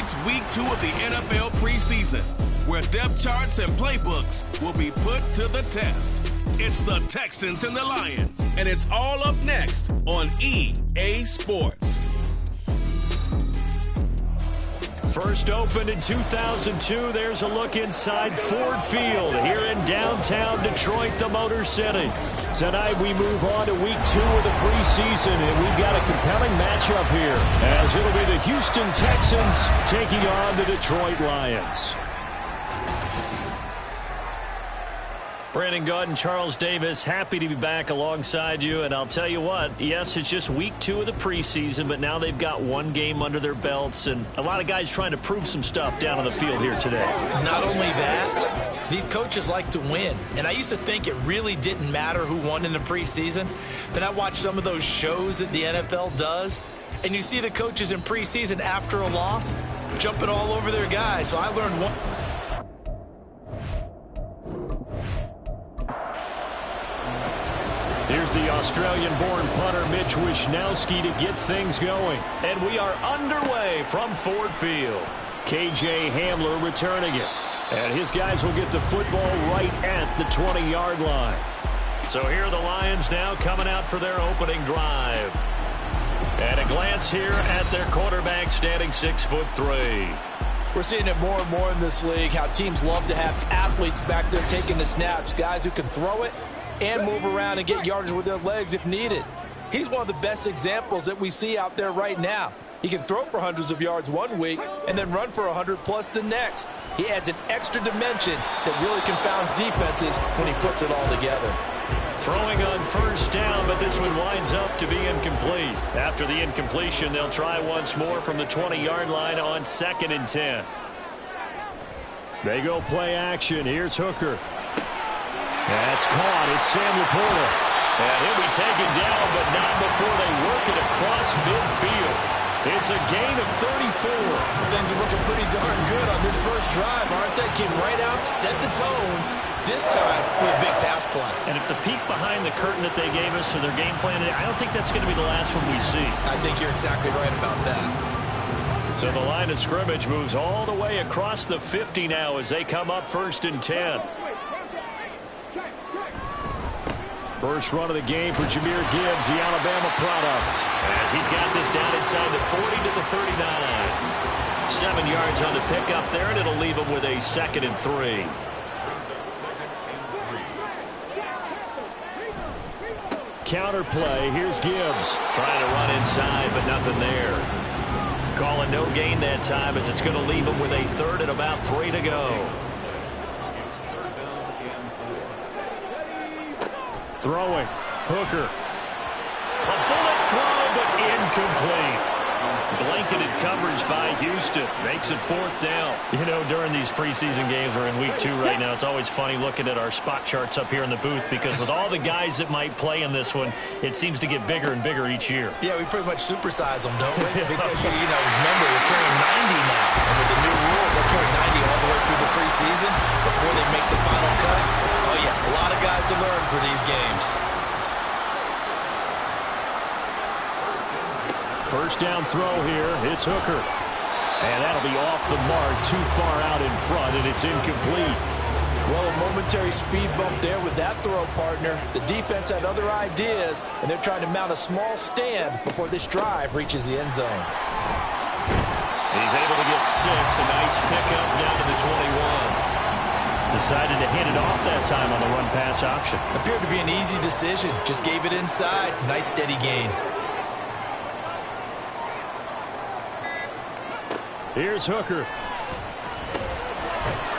It's week 2 of the NFL preseason, where depth charts and playbooks will be put to the test. It's the Texans and the Lions, and it's all up next on EA Sports. First opened in 2002, there's a look inside Ford Field here in downtown Detroit, the Motor City. Tonight we move on to week 2 of the preseason, and we've got a compelling matchup here, as it'll be the Houston Texans taking on the Detroit Lions. Brandon Gaudin and Charles Davis, happy to be back alongside you. And I'll tell you what, yes, it's just week 2 of the preseason, but now they've got one game under their belts, and a lot of guys trying to prove some stuff down on the field here today. Not only that, these coaches like to win. And I used to think it really didn't matter who won in the preseason. Then I watched some of those shows that the NFL does, and you see the coaches in preseason after a loss jumping all over their guys. So I learned one. Here's the Australian-born punter Mitch Wishnowsky to get things going. And we are underway from Ford Field. KJ Hamler returning it. And his guys will get the football right at the 20-yard line. So here are the Lions now coming out for their opening drive. And a glance here at their quarterback, standing 6'3". We're seeing it more and more in this league, how teams love to have athletes back there taking the snaps, guys who can throw it and move around and get yardage with their legs if needed. He's one of the best examples that we see out there right now. He can throw for hundreds of yards one week and then run for 100+ the next. He adds an extra dimension that really confounds defenses when he puts it all together. Throwing on first down, but this one winds up to be incomplete. After the incompletion, they'll try once more from the 20-yard line on 2nd and 10. They go play action. Here's Hooker. That's caught. It's Sam Laporta. And he'll be taken down, but not before they work it across midfield. It's a gain of 34. Things are looking pretty darn good on this first drive, aren't they? Came right out, set the tone, this time with a big pass play. And if the peek behind the curtain that they gave us for their game plan, I don't think that's going to be the last one we see. I think you're exactly right about that. So the line of scrimmage moves all the way across the 50 now as they come up 1st and 10. First run of the game for Jahmyr Gibbs, the Alabama product. As he's got this down inside the 40 to the 39. 7 yards on the pickup there, and it'll leave him with a 2nd and 3. Counter play, here's Gibbs. Trying to run inside, but nothing there. Calling no gain that time as it's going to leave him with a 3rd and about 3 to go. Throwing. Hooker. A bullet throw, but incomplete. Blanketed coverage by Houston. Makes it 4th down. You know, during these preseason games, we're in week 2 right now. It's always funny looking at our spot charts up here in the booth because with all the guys that might play in this one, it seems to get bigger and bigger each year. Yeah, we pretty much supersize them, don't we? Because, remember, we're carrying 90 now. And with the new rules, they'll carry 90 all the way through the preseason before they make the final cut. Oh, yeah, a lot of guys to learn for these games. First down throw here. It's Hooker. And that'll be off the mark, too far out in front, and it's incomplete. Well, a momentary speed bump there with that throw, partner. The defense had other ideas, and they're trying to mount a small stand before this drive reaches the end zone. He's able to get 6. A nice pickup down to the 21. Decided to hand it off that time on the run-pass option. Appeared to be an easy decision. Just gave it inside. Nice, steady gain. Here's Hooker.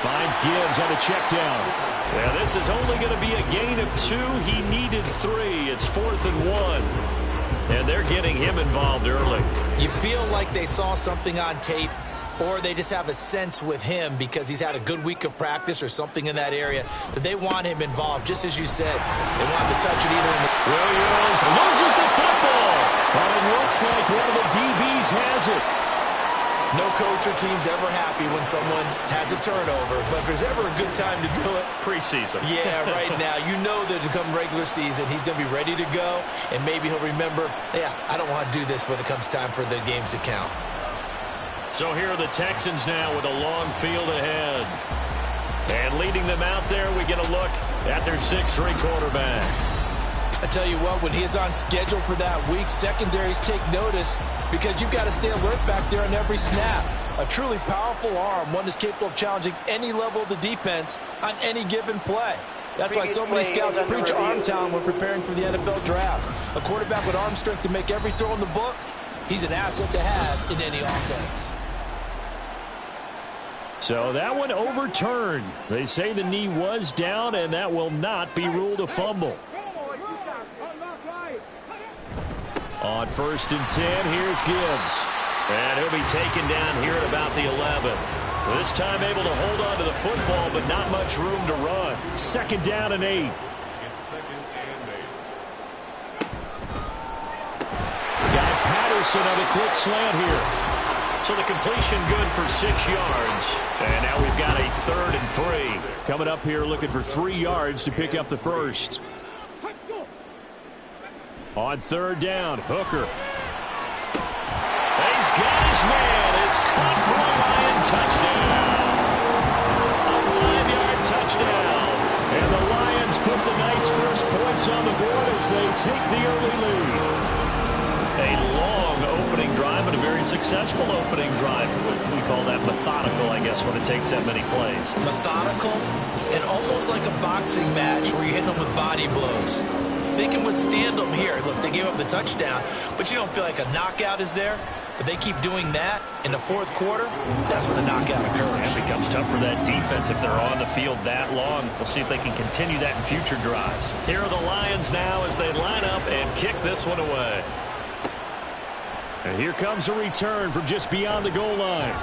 Finds Gibbs on a check down. Now this is only going to be a gain of 2. He needed 3. It's 4th and 1. And they're getting him involved early. You feel like they saw something on tape, or they just have a sense with him because he's had a good week of practice or something in that area that they want him involved, just as you said. They want him to touch it either in the... Williams loses the football. But it looks like one of the DBs has it. No coach or team's ever happy when someone has a turnover, but if there's ever a good time to do it, preseason. Yeah, right now. You know that to come regular season, he's going to be ready to go, and maybe he'll remember, yeah, I don't want to do this when it comes time for the games to count. So here are the Texans now with a long field ahead. And leading them out there, we get a look at their 6'3" quarterback. I tell you what, when he is on schedule for that week, secondaries take notice because you've got to stay alert back there on every snap. A truly powerful arm, one that's capable of challenging any level of the defense on any given play. That's why so many scouts preach arm talent when preparing for the NFL draft. A quarterback with arm strength to make every throw in the book, he's an asset to have in any offense. So that one overturned. They say the knee was down, and that will not be ruled a fumble. On 1st and 10, here's Gibbs. And he'll be taken down here at about the 11. This time able to hold on to the football, but not much room to run. 2nd down and 8. Got Patterson on a quick slant here. So the completion good for 6 yards. And now we've got a 3rd and 3. Coming up here looking for 3 yards to pick up the first. On 3rd down, Hooker. He's got his man. It's caught for a Lion touchdown. A 5-yard touchdown. And the Lions put the Knights' first points on the board as they take the early lead. A long opening drive and a very successful opening drive. We call that methodical, I guess, when it takes that many plays. Methodical and almost like a boxing match where you're hitting them with body blows. They can withstand them here. Look, they gave up the touchdown, but you don't feel like a knockout is there. But they keep doing that in the 4th quarter, that's when the knockout occurs. It becomes tough for that defense if they're on the field that long. We'll see if they can continue that in future drives. Here are the Lions now as they line up and kick this one away. And here comes a return from just beyond the goal line.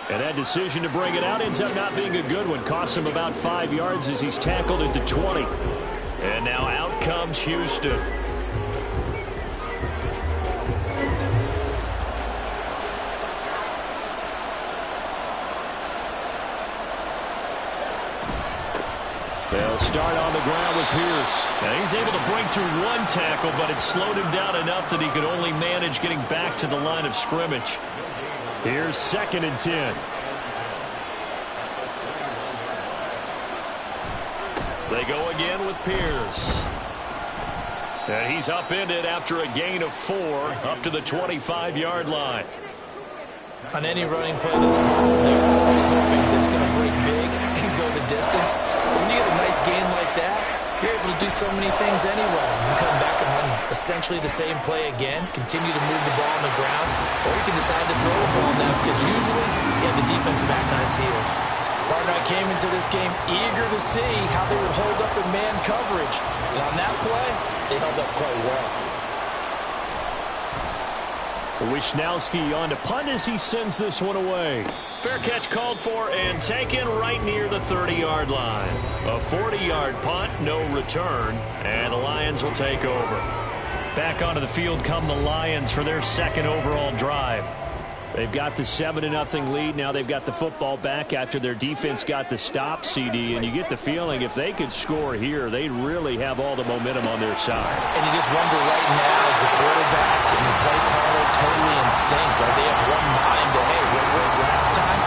And that decision to bring it out ends up not being a good one. Costs him about 5 yards as he's tackled at the 20. And now out comes Houston. They'll start on the ground with Pierce. And he's able to break through 1 tackle, but it slowed him down enough that he could only manage getting back to the line of scrimmage. Here's 2nd and 10. They go again with Pierce. And he's upended after a gain of 4 up to the 25-yard line. On any running play that's called, they're always hoping it's going to break big and go the distance. But when you get a nice gain like that, you're able to do so many things anyway. You can come back and run essentially the same play again, continue to move the ball on the ground, or you can decide to throw the ball now because usually you have the defense back on its heels. Partner, I came into this game eager to see how they would hold up in man coverage. And on that play, they held up quite well. Wishnowski on to punt as he sends this one away. Fair catch called for and taken right near the 30-yard line. A 40-yard punt, no return, and the Lions will take over. Back onto the field come the Lions for their 2nd overall drive. They've got the 7-0 lead. Now they've got the football back after their defense got the stop, CD. And you get the feeling if they could score here, they'd really have all the momentum on their side. And you just wonder right now, is the quarterback and the play caller totally in sync? Are they of one mind to, hey, we're at last time?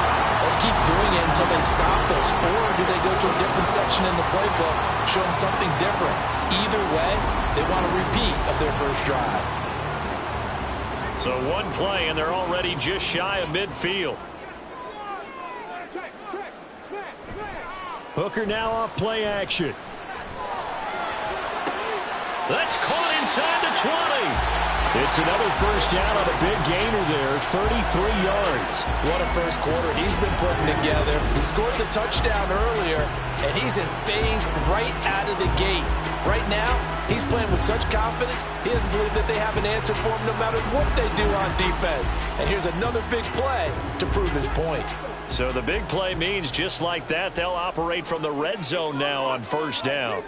Let's keep doing it until they stop us. Or do they go to a different section in the playbook, show them something different? Either way, they want a repeat of their first drive. So 1 play, and they're already just shy of midfield. Hooker now off play action. That's caught inside the 20. It's another first down on a big gainer there, 33 yards. What a first quarter he's been putting together. He scored the touchdown earlier, and he's in phase right out of the gate. Right now, he's playing with such confidence, he doesn't believe that they have an answer for him no matter what they do on defense. And here's another big play to prove his point. So the big play means just like that, they'll operate from the red zone now on first down.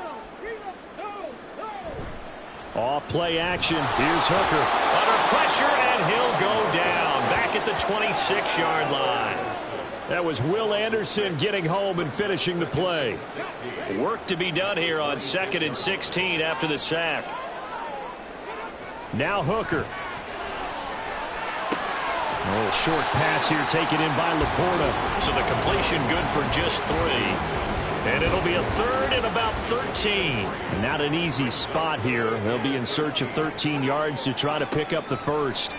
Off play action. Here's Hooker. Under pressure, and he'll go down. Back at the 26-yard line. That was Will Anderson getting home and finishing the play. Work to be done here on 2nd and 16 after the sack. Now Hooker. A little short pass here taken in by Laporta. So the completion good for just 3. And it'll be a third and about 13. Not an easy spot here. They'll be in search of 13 yards to try to pick up the first.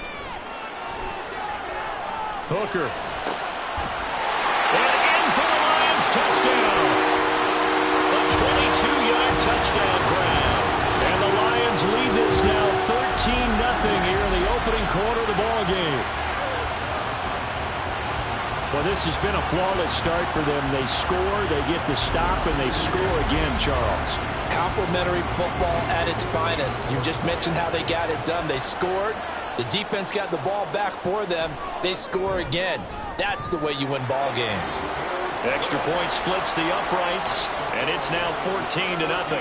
Hooker. And in for the Lions, touchdown. A 22-yard touchdown grab. And the Lions lead this now 13-0 here in the opening quarter of the ball game. Well, this has been a flawless start for them. They score, they get the stop, and they score again, Charles. Complimentary football at its finest. You just mentioned how they got it done. They scored. The defense got the ball back for them. They score again. That's the way you win ball games. Extra point splits the uprights, and it's now 14-0.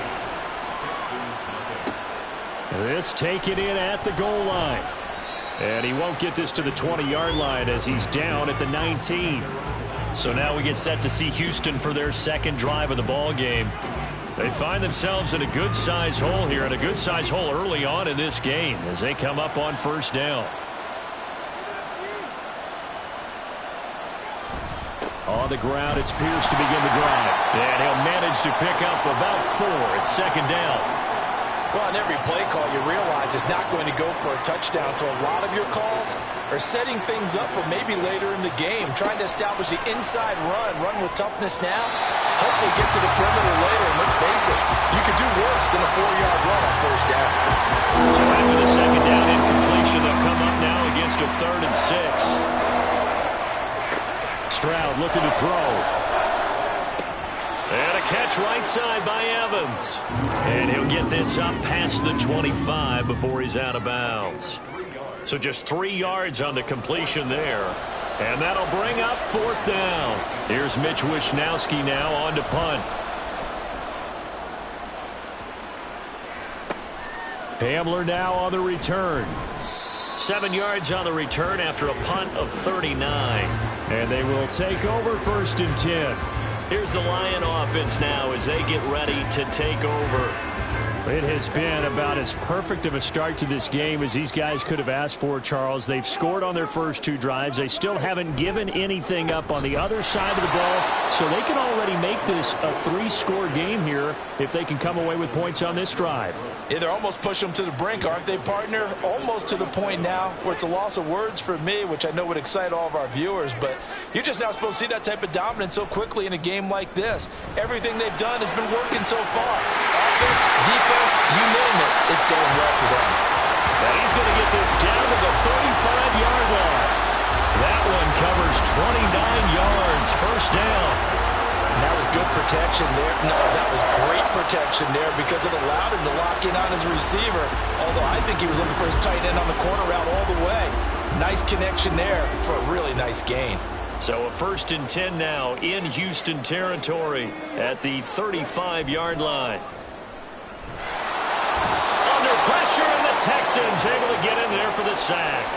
This taken in at the goal line. And he won't get this to the 20-yard line as he's down at the 19. So now we get set to see Houston for their second drive of the ball game. They find themselves in a good-sized hole here, and a good-sized hole early on in this game as they come up on first down. On the ground, it's Pierce to begin the drive. And he'll manage to pick up about 4 at second down. Well, on every play call, you realize it's not going to go for a touchdown. So a lot of your calls are setting things up for maybe later in the game, trying to establish the inside run with toughness now. Hopefully get to the perimeter later. And let's face it, you could do worse than a 4-yard run on first down. So after the second down incompletion, they'll come up now against a 3rd and 6. Stroud looking to throw. And a catch right side by Evans. And he'll get this up past the 25 before he's out of bounds. So just 3 yards on the completion there. And that'll bring up 4th down. Here's Mitch Wishnowsky now on to punt. Hamler now on the return. 7 yards on the return after a punt of 39. And they will take over 1st and 10. Here's the Lion offense now as they get ready to take over. It has been about as perfect of a start to this game as these guys could have asked for, Charles. They've scored on their first 2 drives. They still haven't given anything up on the other side of the ball, so they can already make this a 3-score game here if they can come away with points on this drive. Yeah, they're almost pushing them to the brink, aren't they, partner? Almost to the point now where it's a loss of words for me, which I know would excite all of our viewers, but you're just not supposed to see that type of dominance so quickly in a game like this. Everything they've done has been working so far. Offense, defense, you name it, it's going well for them. And he's going to get this down to the 35-yard line. That one covers 29 yards, first down. And that was good protection there. No, that was great protection there because it allowed him to lock in on his receiver. Although I think he was looking for his tight end on the corner route all the way. Nice connection there for a really nice gain. So a 1st and 10 now in Houston territory at the 35-yard line. Under pressure, and the Texans able to get in there for the sack.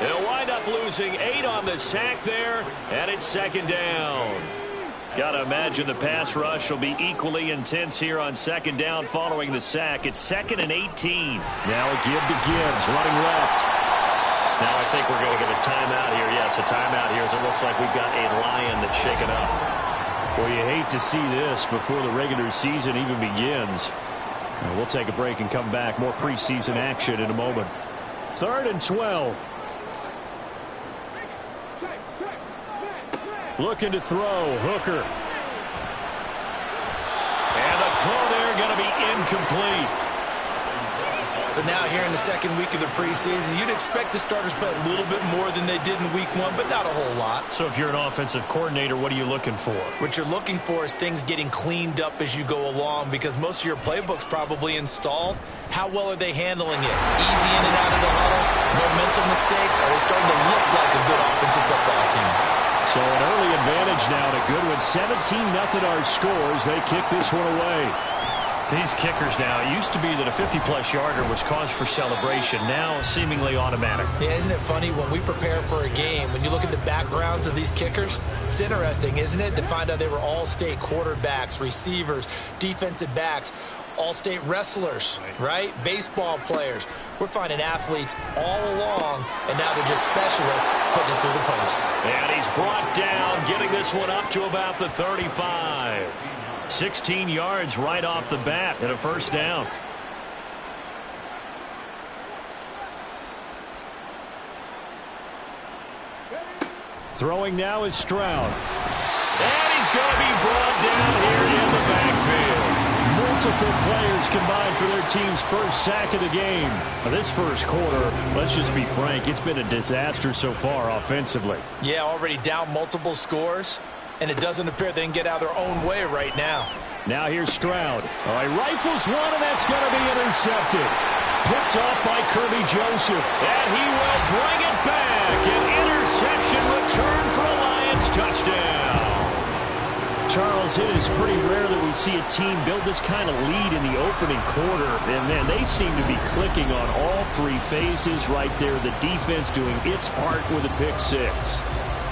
They'll wind up losing 8 on the sack there, and it's 2nd down. Got to imagine the pass rush will be equally intense here on 2nd down following the sack. It's 2nd and 18. Now a give to Gibbs, running left. Now I think we're going to get a timeout here. Yes, a timeout here as it looks like we've got a Lion that's shaken up. Well, you hate to see this before the regular season even begins. We'll take a break and come back. More preseason action in a moment. 3rd and 12. Looking to throw. Hooker. And the throw there going to be incomplete. So now here in the second week of the preseason, you'd expect the starters to play a little bit more than they did in week 1, but not a whole lot. So if you're an offensive coordinator, what are you looking for? What you're looking for is things getting cleaned up as you go along because most of your playbook's probably installed. How well are they handling it? Easy in and out of the huddle? No mental mistakes? Are they starting to look like a good offensive football team? So an early advantage now to Goodwin. 17-0 our scores. They kick this one away. These kickers now, it used to be that a 50-plus yarder was cause for celebration. Now seemingly automatic. Yeah, isn't it funny when we prepare for a game, when you look at the backgrounds of these kickers, it's interesting, isn't it, to find out they were all-state quarterbacks, receivers, defensive backs, all-state wrestlers, right? Baseball players. We're finding athletes all along, and now they're just specialists putting it through the posts. And he's brought down, getting this one up to about the 35. 16 yards right off the bat and a first down. Throwing now is Stroud. And he's going to be brought down here in the backfield. Multiple players combined for their team's first sack of the game. This first quarter, let's just be frank, it's been a disaster so far offensively. Yeah, already down multiple scores, and it doesn't appear they can get out of their own way right now. Now here's Stroud. Oh, he rifles one, and that's going to be intercepted. Picked off by Kirby Joseph. And he will bring it back. An interception return for a Lions touchdown. Charles, it is pretty rare that we see a team build this kind of lead in the opening quarter. And, man, they seem to be clicking on all three phases right there. The defense doing its part with a pick six.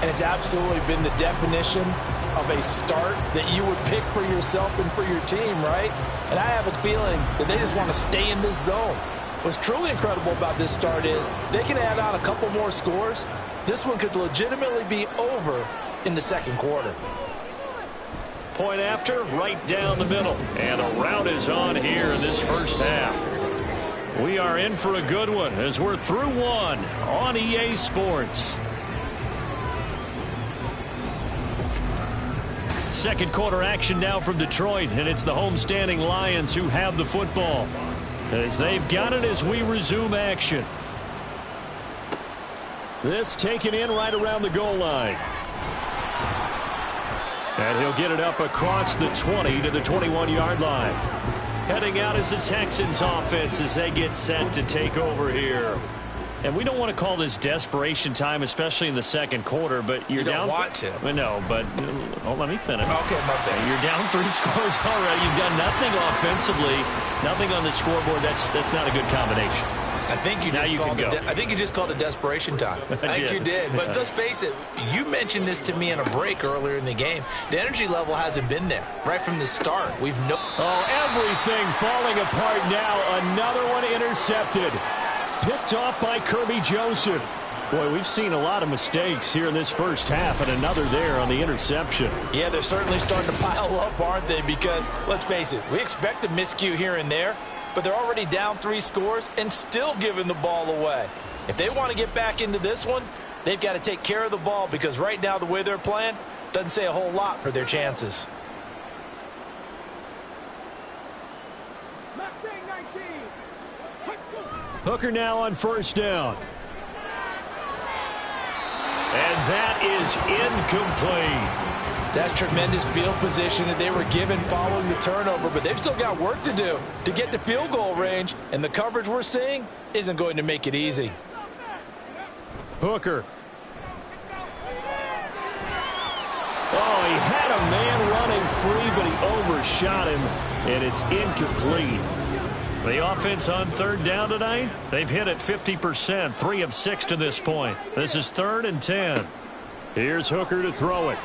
And it's absolutely been the definition of a start that you would pick for yourself and for your team, right? And I have a feeling that they just want to stay in this zone. What's truly incredible about this start is they can add on a couple more scores. This one could legitimately be over in the second quarter. Point after, right down the middle. And a rout is on here in this first half. We are in for a good one as we're through one on EA Sports. Second quarter action now from Detroit, and it's the homestanding Lions who have the football. As they've got it as we resume action. This taken in right around the goal line. And he'll get it up across the 20 to the 21-yard line. Heading out is the Texans offense as they get set to take over here. And we don't want to call this desperation time, especially in the second quarter, but you're down. You don't want to. No, but let me finish. Okay, my bad. You're down 3 scores already. You've done nothing offensively, nothing on the scoreboard. That's not a good combination. I think you just called it desperation time. I think you did. But let's face it, you mentioned this to me in a break earlier in the game. The energy level hasn't been there right from the start. Everything falling apart now. Another one intercepted. Picked off by Kirby Joseph. Boy, we've seen a lot of mistakes here in this first half, and another there on the interception. Yeah, they're certainly starting to pile up, aren't they? Because, let's face it, we expect a miscue here and there, but they're already down 3 scores and still giving the ball away. If they want to get back into this one, they've got to take care of the ball because right now the way they're playing doesn't say a whole lot for their chances. Hooker now on first down. And that is incomplete. That's tremendous field position that they were given following the turnover, but they've still got work to do to get to field goal range, and the coverage we're seeing isn't going to make it easy. Hooker. Oh, he had a man running free, but he overshot him, and it's incomplete. The offense on third down tonight, they've hit it 50%, 3 of 6 to this point. This is 3rd and 10. Here's Hooker to throw it.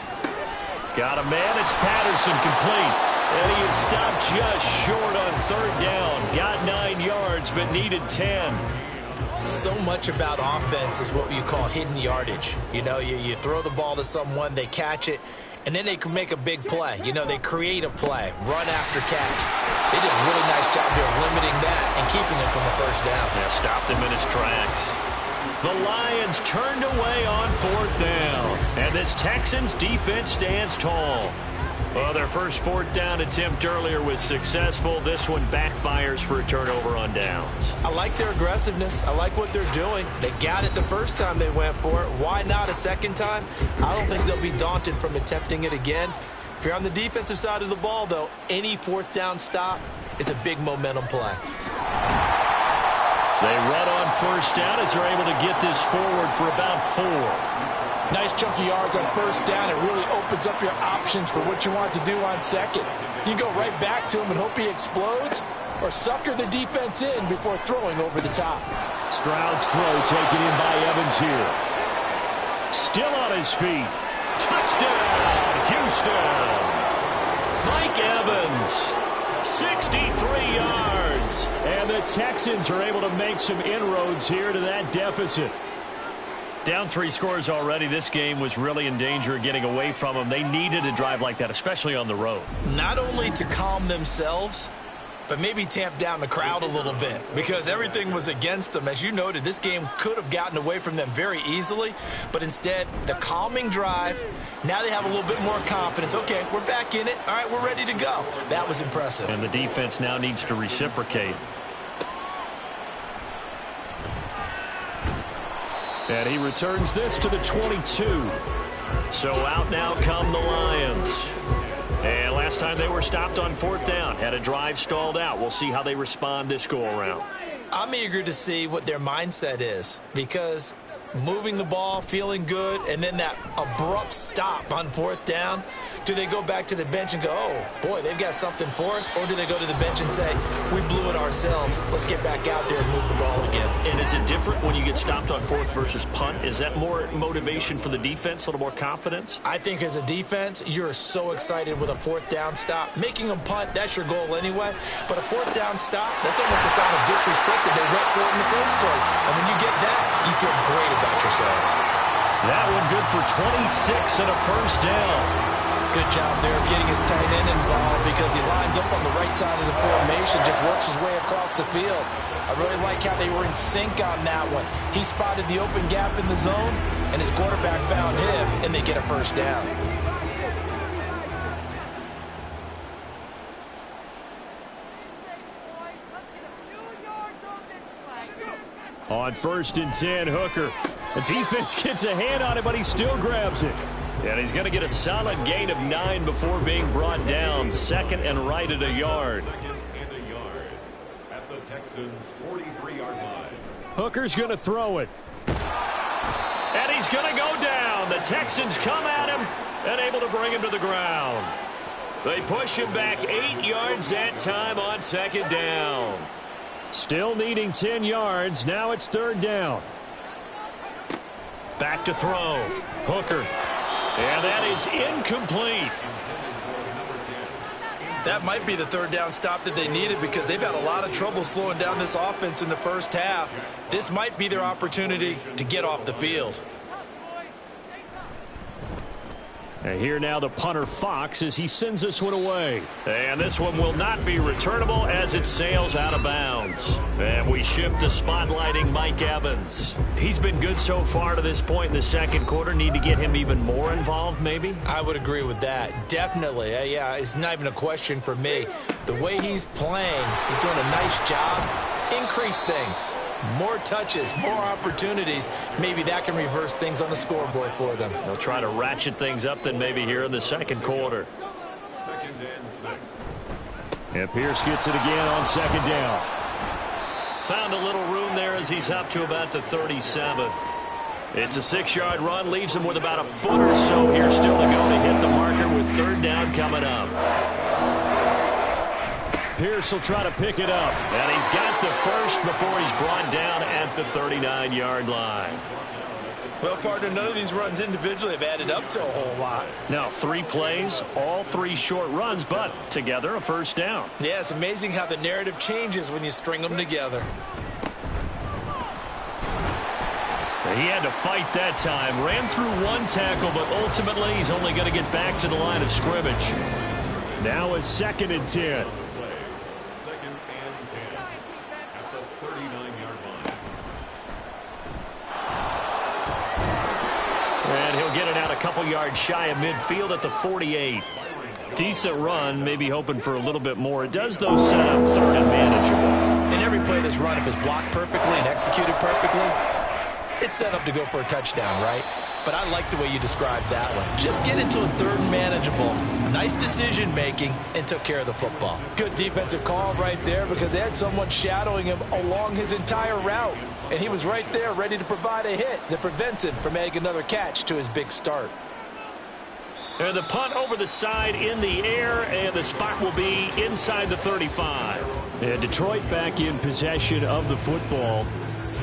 Got a man, it's Patterson, complete. And he is stopped just short on third down. Got 9 yards, but needed 10. So much about offense is what you call hidden yardage. You know, you throw the ball to someone, they catch it, and then they can make a big play. You know, they create a play, run after catch. They did a really nice job here of limiting that and keeping him from a first down. Yeah, stopped him in his tracks. The Lions turned away on 4th down. And this Texans defense stands tall. Well, their first 4th down attempt earlier was successful. This one backfires for a turnover on downs. I like their aggressiveness. I like what they're doing. They got it the first time they went for it. Why not a second time? I don't think they'll be daunted from attempting it again. If you're on the defensive side of the ball, though, any 4th down stop is a big momentum play. They run on first down as they're able to get this forward for about 4. Nice chunky yards on first down. It really opens up your options for what you want to do on second. You go right back to him and hope he explodes, or sucker the defense in before throwing over the top. Stroud's throw taken in by Evans here. Still on his feet. Touchdown, Houston. Mike Evans 63 yards. And the Texans are able to make some inroads here to that deficit. Down 3 scores already. This game was really in danger of getting away from them. They needed a drive like that, especially on the road. Not only to calm themselves, but maybe tamp down the crowd a little bit because everything was against them. As you noted, this game could have gotten away from them very easily, but instead, the calming drive, now they have a little bit more confidence. Okay, we're back in it. All right, we're ready to go. That was impressive. And the defense now needs to reciprocate. And he returns this to the 22. So out now come the Lions. And last time they were stopped on 4th down, had a drive stalled out. We'll see how they respond this go-around. I'm eager to see what their mindset is because moving the ball, feeling good, and then that abrupt stop on 4th down, do they go back to the bench and go, oh, boy, they've got something for us? Or do they go to the bench and say, we blew it ourselves, let's get back out there and move the ball again? And is it different when you get stopped on 4th versus punt? Is that more motivation for the defense, a little more confidence? I think as a defense, you're so excited with a 4th down stop. Making them punt, that's your goal anyway. But a 4th down stop, that's almost a sign of disrespect that they went for it in the first place. And when you get that, you feel great about yourselves. That one good for 26 and a first down. Good job there of getting his tight end involved because he lines up on the right side of the formation, just works his way across the field. I really like how they were in sync on that one. He spotted the open gap in the zone, and his quarterback found him, and they get a first down. On 1st and 10, Hooker. The defense gets a hand on it, but he still grabs it. And he's going to get a solid gain of 9 before being brought down. 2nd and right at a yard. 2nd and a yard at the Texans' 43-yard line. Hooker's going to throw it. And he's going to go down. The Texans come at him and able to bring him to the ground. They push him back 8 yards that time on 2nd down. Still needing 10 yards. Now it's 3rd down. Back to throw. Hooker. And that is incomplete. That might be the 3rd down stop that they needed because they've had a lot of trouble slowing down this offense in the first half. This might be their opportunity to get off the field. And here now the punter Fox as he sends this one away. And this one will not be returnable as it sails out of bounds. And we shift to spotlighting Mike Evans. He's been good so far to this point in the 2nd quarter. Need to get him even more involved, maybe? I would agree with that. Definitely. Yeah, it's not even a question for me. The way he's playing, he's doing a nice job. Increase things. More touches, more opportunities. Maybe that can reverse things on the scoreboard for them. They'll try to ratchet things up then maybe here in the 2nd quarter. 2nd and 6. And Pierce gets it again on 2nd down. Found a little room there as he's up to about the 37. It's a 6-yard run, leaves him with about a foot or so here still to go to hit the marker with 3rd down coming up. Pierce will try to pick it up. And he's got the first before he's brought down at the 39-yard line. Well, partner, none of these runs individually have added up to a whole lot. Now, 3 plays, all 3 short runs, but together a first down. Yeah, it's amazing how the narrative changes when you string them together. He had to fight that time. Ran through 1 tackle, but ultimately he's only going to get back to the line of scrimmage. Now a 2nd and 10. And he'll get it out a couple yards shy of midfield at the 48. Decent run, maybe hoping for a little bit more. It does, though, set up 3rd and manageable. In every play this run, if it's blocked perfectly and executed perfectly, it's set up to go for a touchdown, right? But I like the way you described that one. Just get into a 3rd and manageable. Nice decision-making and took care of the football. Good defensive call right there because they had someone shadowing him along his entire route. And he was right there ready to provide a hit that prevents him from adding another catch to his big start. And the punt over the side in the air, and the spot will be inside the 35. And Detroit back in possession of the football.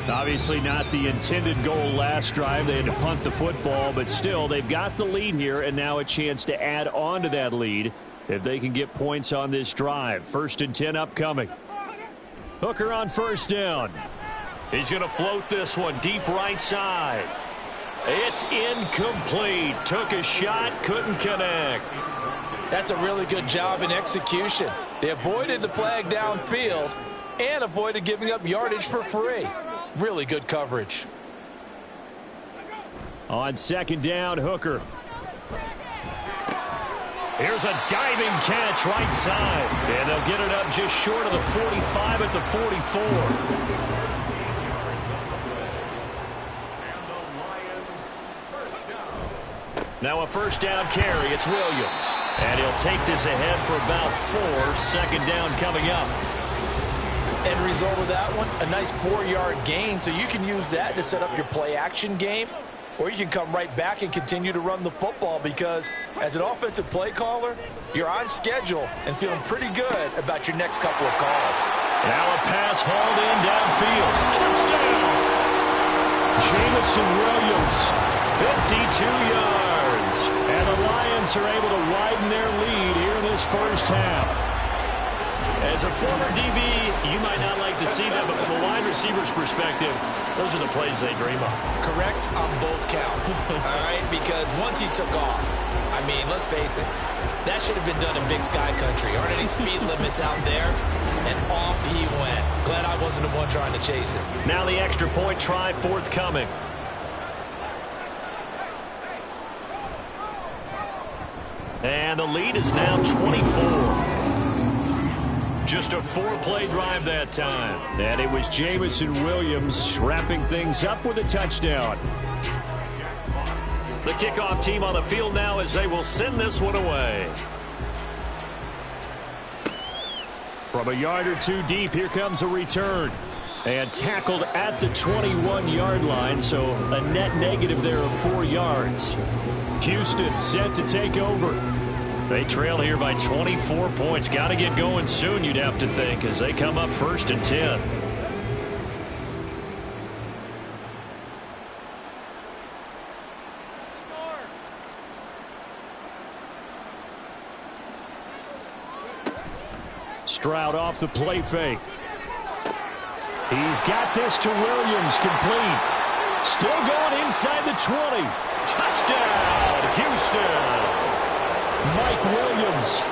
Obviously not the intended goal last drive. They had to punt the football, but still they've got the lead here, and now a chance to add on to that lead if they can get points on this drive. 1st and 10 upcoming. Hooker on 1st down. He's going to float this one deep right side. It's incomplete. Took a shot, couldn't connect. That's a really good job in execution. They avoided the flag downfield and avoided giving up yardage for free. Really good coverage. On 2nd down, Hooker. Here's a diving catch right side. And they'll get it up just short of the 45 at the 44. Now a 1st down carry. It's Williams. And he'll take this ahead for about 4. 2nd down coming up. End result of that one, a nice 4-yard gain. So you can use that to set up your play-action game. Or you can come right back and continue to run the football because as an offensive play caller, you're on schedule and feeling pretty good about your next couple of calls. Now a pass hauled in downfield. Touchdown! Jameson Williams, 52 yards. And the Lions are able to widen their lead here in this 1st half. As a former DB, you might not like to see that, but from a wide receiver's perspective, those are the plays they dream of. Correct on both counts, all right? Because once he took off, I mean, let's face it, that should have been done in Big Sky Country. Aren't any speed limits out there? And off he went. Glad I wasn't the one trying to chase it. Now the extra point try forthcoming. And the lead is now 24. Just a 4-play drive that time. And it was Jameson Williams wrapping things up with a touchdown. The kickoff team on the field now as they will send this one away. From a yard or two deep, here comes a return. And tackled at the 21-yard line, so a net negative there of 4 yards. Houston set to take over. They trail here by 24 points. Got to get going soon, you'd have to think, as they come up 1st and 10. Stroud off the play fake. He's got this to Williams, complete. Still going inside the 20. Touchdown, Houston. Mike Williams,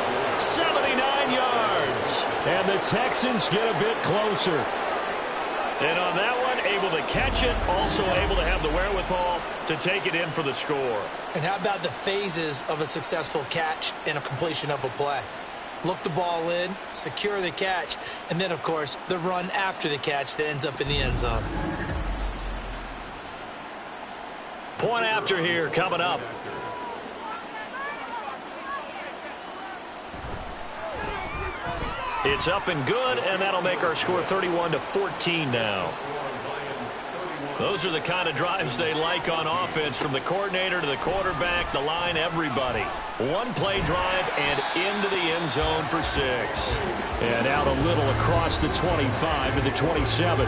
79 yards. And the Texans get a bit closer. And on that one, able to catch it, also able to have the wherewithal to take it in for the score. And how about the phases of a successful catch and a completion of a play? Look the ball in, secure the catch, and then, of course, the run after the catch that ends up in the end zone. Point after here coming up. It's up and good, and that'll make our score 31-14 now. Those are the kind of drives they like on offense, from the coordinator to the quarterback, the line, everybody. 1-play drive and into the end zone for 6. And out a little across the 25 to the 27.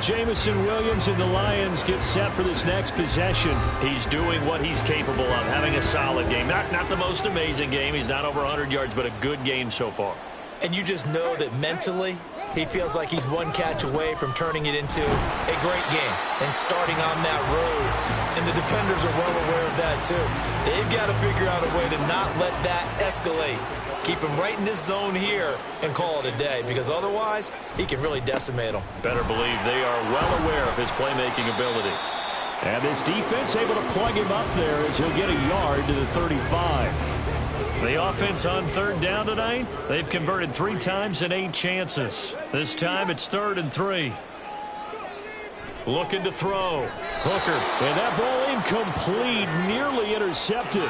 Jameson Williams and the Lions get set for this next possession. He's doing what he's capable of, having a solid game. Not the most amazing game. He's not over 100 yards, but a good game so far. And you just know that mentally, he feels like he's one catch away from turning it into a great game and starting on that road. And the defenders are well aware of that, too. They've got to figure out a way to not let that escalate. Keep him right in this zone here and call it a day, because otherwise, he can really decimate them. Better believe they are well aware of his playmaking ability. And this defense able to plug him up there as he'll get a yard to the 35. The offense on 3rd down tonight, they've converted 3 times in 8 chances. This time it's 3rd and 3. Looking to throw. Hooker, and that ball incomplete, nearly intercepted.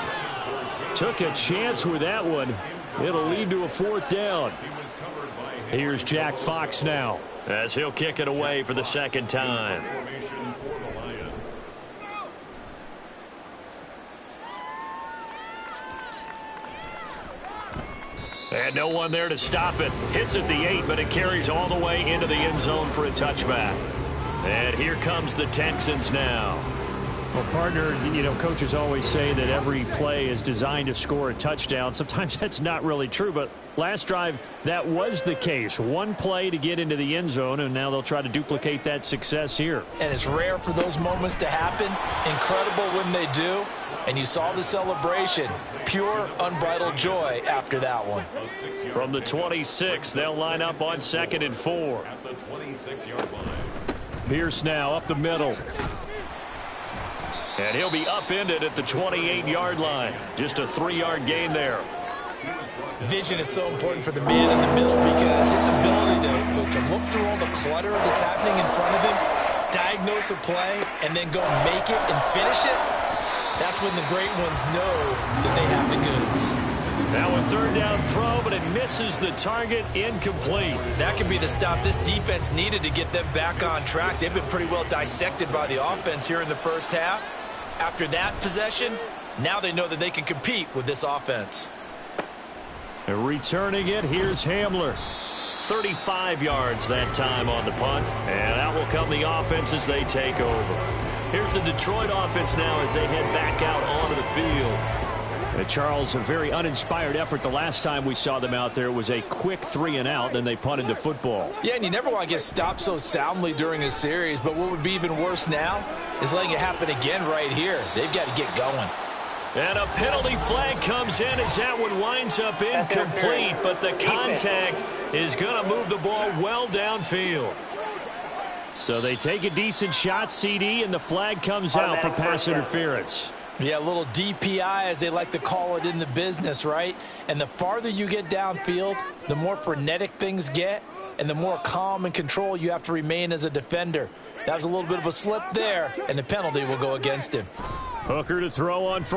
Took a chance with that one. It'll lead to a 4th down. Here's Jack Fox now, as he'll kick it away for the 2nd time. And no one there to stop it. Hits at the 8, but it carries all the way into the end zone for a touchback. And here comes the Texans now. Well, partner, coaches always say that every play is designed to score a touchdown. Sometimes that's not really true, but last drive, that was the case. One play to get into the end zone, and now they'll try to duplicate that success here. And it's rare for those moments to happen. Incredible when they do. And you saw the celebration. Pure, unbridled joy after that one. From the 26, they'll line up on 2nd and 4. At the 26-yard line. Pierce now up the middle. And he'll be upended at the 28-yard line. Just a 3-yard gain there. Vision is so important for the man in the middle because his ability to look through all the clutter that's happening in front of him, diagnose a play, and then go make it and finish it, that's when the great ones know that they have the goods. Now a 3rd down throw, but it misses the target, incomplete. That could be the stop this defense needed to get them back on track. They've been pretty well dissected by the offense here in the first half. After that possession, now they know that they can compete with this offense. Returning it, here's Hamler. 35 yards that time on the punt. And out will come the offense as they take over. Here's the Detroit offense now as they head back out onto the field. Charles, a very uninspired effort. The last time we saw them out there was a quick 3-and-out, then they punted the football. Yeah, and you never want to get stopped so soundly during a series, but what would be even worse now is letting it happen again right here. They've got to get going. And a penalty flag comes in as that one winds up incomplete, but the contact is going to move the ball well downfield. So they take a decent shot, CD, and the flag comes out for pass interference. Yeah, a little DPI, as they like to call it in the business, right? And the farther you get downfield, the more frenetic things get, and the more calm and control you have to remain as a defender. That was a little bit of a slip there, and the penalty will go against him. Hooker to throw on